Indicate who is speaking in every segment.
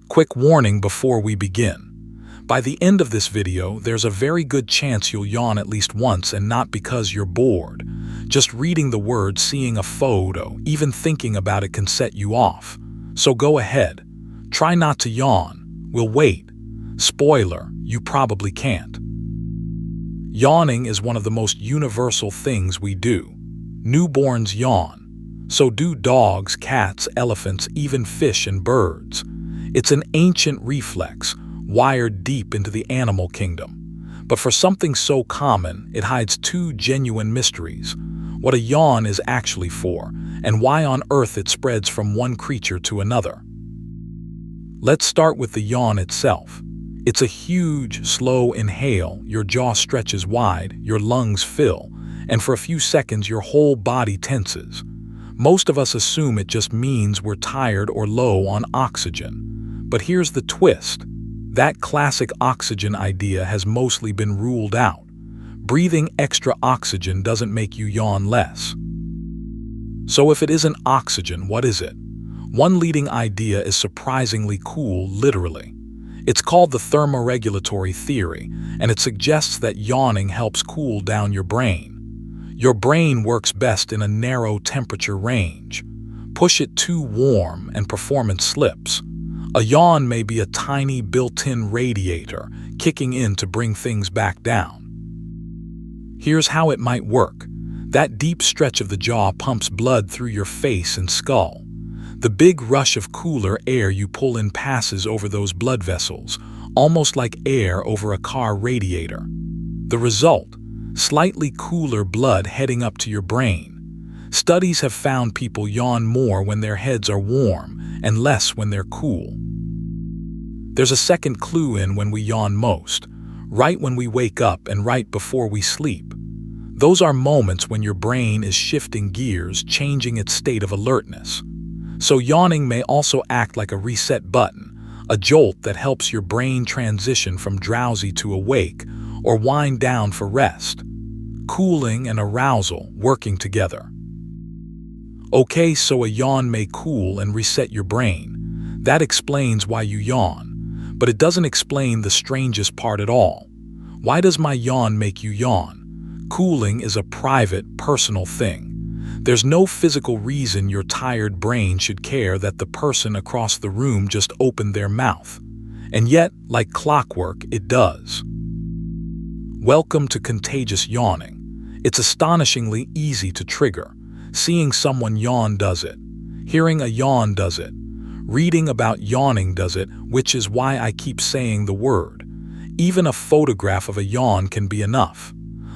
Speaker 1: Quick warning before we begin. By the end of this video, there's a very good chance you'll yawn at least once, and not because you're bored. Just reading the word, seeing a photo, even thinking about it can set you off. So go ahead. Try not to yawn. We'll wait. Spoiler, you probably can't. Yawning is one of the most universal things we do. Newborns yawn. So do dogs, cats, elephants, even fish and birds. It's an ancient reflex, wired deep into the animal kingdom. But for something so common, it hides two genuine mysteries: what a yawn is actually for, and why on earth it spreads from one creature to another. Let's start with the yawn itself. It's a huge, slow inhale. Your jaw stretches wide, your lungs fill, and for a few seconds your whole body tenses. Most of us assume it just means we're tired or low on oxygen. But here's the twist. That classic oxygen idea has mostly been ruled out. Breathing extra oxygen doesn't make you yawn less. So if it isn't oxygen, what is it? One leading idea is surprisingly cool, literally. It's called the thermoregulatory theory, and it suggests that yawning helps cool down your brain. Your brain works best in a narrow temperature range. Push it too warm and performance slips. A yawn may be a tiny built-in radiator kicking in to bring things back down. Here's how it might work. That deep stretch of the jaw pumps blood through your face and skull. The big rush of cooler air you pull in passes over those blood vessels, almost like air over a car radiator. The result? Slightly cooler blood heading up to your brain. Studies have found people yawn more when their heads are warm and less when they're cool. There's a second clue in when we yawn most, right when we wake up and right before we sleep. Those are moments when your brain is shifting gears, changing its state of alertness. So yawning may also act like a reset button, a jolt that helps your brain transition from drowsy to awake or wind down for rest. Cooling and arousal working together. Okay, so a yawn may cool and reset your brain. That explains why you yawn, but it doesn't explain the strangest part at all. Why does my yawn make you yawn? Cooling is a private, personal thing. There's no physical reason your tired brain should care that the person across the room just opened their mouth. And yet, like clockwork, it does. Welcome to contagious yawning. It's astonishingly easy to trigger. Seeing someone yawn does it. Hearing a yawn does it. Reading about yawning does it, which is why I keep saying the word. Even a photograph of a yawn can be enough.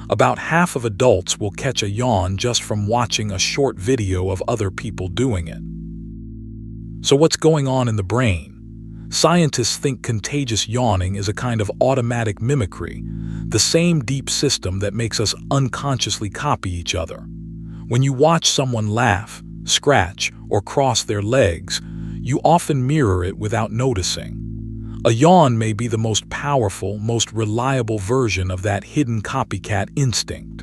Speaker 1: About half of adults will catch a yawn just from watching a short video of other people doing it. So what's going on in the brain? Scientists think contagious yawning is a kind of automatic mimicry, the same deep system that makes us unconsciously copy each other. When you watch someone laugh, scratch, or cross their legs, you often mirror it without noticing. A yawn may be the most powerful, most reliable version of that hidden copycat instinct.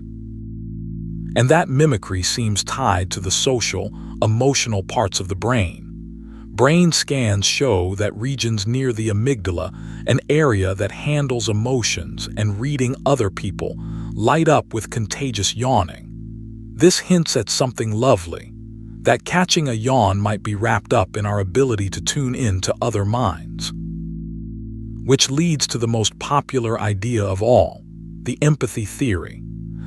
Speaker 1: And that mimicry seems tied to the social, emotional parts of the brain. Brain scans show that regions near the amygdala, an area that handles emotions and reading other people, light up with contagious yawning. This hints at something lovely, that catching a yawn might be wrapped up in our ability to tune in to other minds. Which leads to the most popular idea of all, the empathy theory.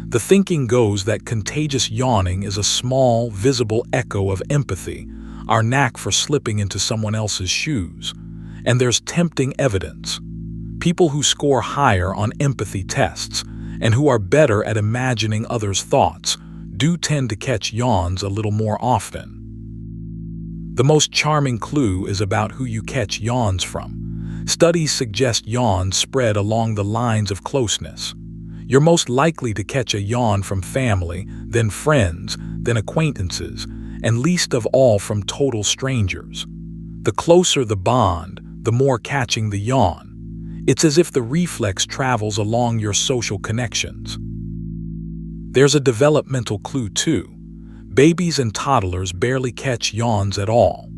Speaker 1: The thinking goes that contagious yawning is a small, visible echo of empathy, our knack for slipping into someone else's shoes. And there's tempting evidence. People who score higher on empathy tests and who are better at imagining others' thoughts do tend to catch yawns a little more often. The most charming clue is about who you catch yawns from. Studies suggest yawns spread along the lines of closeness. You're most likely to catch a yawn from family, then friends, then acquaintances, and least of all from total strangers. The closer the bond, the more catching the yawn. It's as if the reflex travels along your social connections. There's a developmental clue too. Babies and toddlers barely catch yawns at all.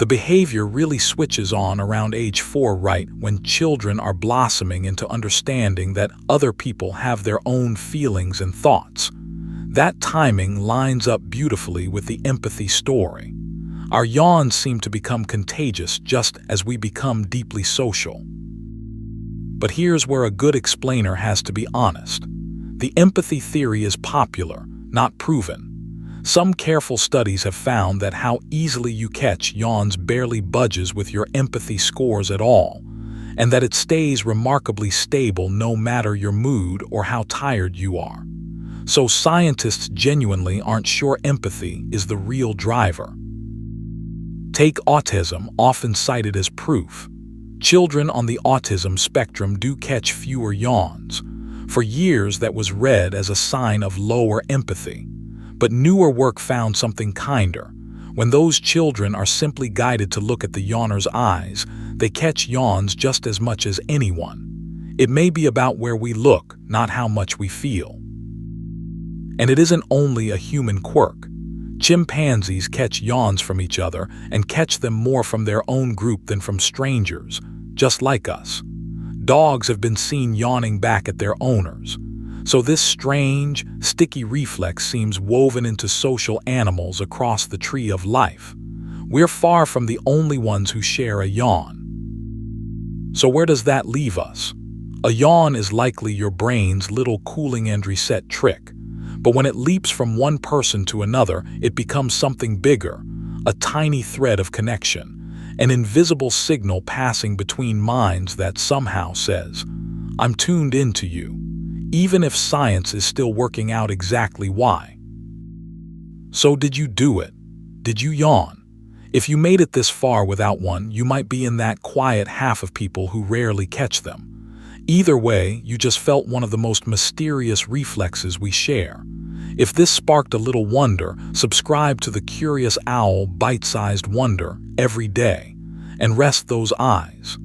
Speaker 1: The behavior really switches on around age 4, right when children are blossoming into understanding that other people have their own feelings and thoughts. That timing lines up beautifully with the empathy story. Our yawns seem to become contagious just as we become deeply social. But here's where a good explainer has to be honest. The empathy theory is popular, not proven. Some careful studies have found that how easily you catch yawns barely budges with your empathy scores at all, and that it stays remarkably stable no matter your mood or how tired you are. So scientists genuinely aren't sure empathy is the real driver. Take autism, often cited as proof. Children on the autism spectrum do catch fewer yawns. For years, that was read as a sign of lower empathy. But newer work found something kinder. When those children are simply guided to look at the yawner's eyes, they catch yawns just as much as anyone. It may be about where we look, not how much we feel. And it isn't only a human quirk. Chimpanzees catch yawns from each other and catch them more from their own group than from strangers, just like us. Dogs have been seen yawning back at their owners. So this strange, sticky reflex seems woven into social animals across the tree of life. We're far from the only ones who share a yawn. So where does that leave us? A yawn is likely your brain's little cooling and reset trick. But when it leaps from one person to another, it becomes something bigger, a tiny thread of connection, an invisible signal passing between minds that somehow says, "I'm tuned into you," even if science is still working out exactly why. So did you do it? Did you yawn? If you made it this far without one, you might be in that quiet half of people who rarely catch them. Either way, you just felt one of the most mysterious reflexes we share. If this sparked a little wonder, subscribe to the Curious Owl Bite-Sized Wonder every day, and rest those eyes.